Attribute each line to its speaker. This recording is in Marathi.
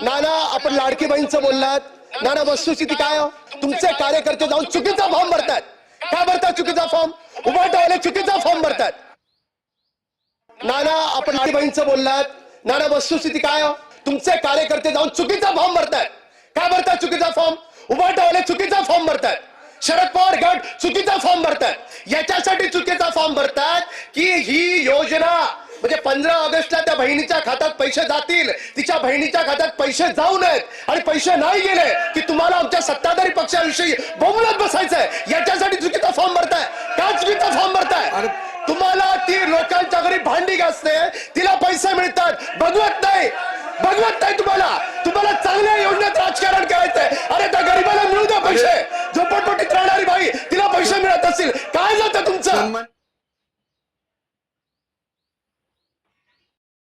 Speaker 1: नाना आपण लाडकी बहीणचं बोललात. नाना वस्तुस्थिती काय हो? तुमचे कार्यकर्ते जाऊन चुकीचा फॉर्म भरतात. काय भरतात चुकीचा फॉर्म? उभाटावाले चुकीचा फॉर्म भरतात. नाना आपण लाडकी बहीणचं बोललात. नाना वस्तुस्थिती काय हो? तुमचे कार्यकर्ते जाऊन चुकीचा फॉर्म भरतात. काय भरतात चुकीचा फॉर्म? उभाटावाले चुकीचा फॉर्म भरतात. शरद पवार गट चुकीचा फॉर्म भरतात. याच्यासाठी चुकीचा फॉर्म भरतात की ही योजना म्हणजे 15 ऑगस्टला त्या बहिणीच्या खात्यात पैसे जातील, तिच्या बहिणीच्या खात्यात पैसे जाऊ नयेत आणि पैसे नाही गेले की तुम्हाला आमच्या सत्ताधारी पक्षाविषयी बोंबलत बसायचंय. याच्यासाठी चुकीचा फॉर्म भरताय. का चुकीचा फॉर्म भरताय? तुम्हाला ती लोकांच्या घरी भांडी घासते, तिला पैसे मिळतात, बघवत नाही तुम्हाला चांगल्या योजनेत राजकारण करायचंय. अरे त्या गरीबाला मिळू द्या पैसे. झोपडपट्टीत राहणारी बाई तिला पैसे मिळत असतील, काय जातं तुमचं?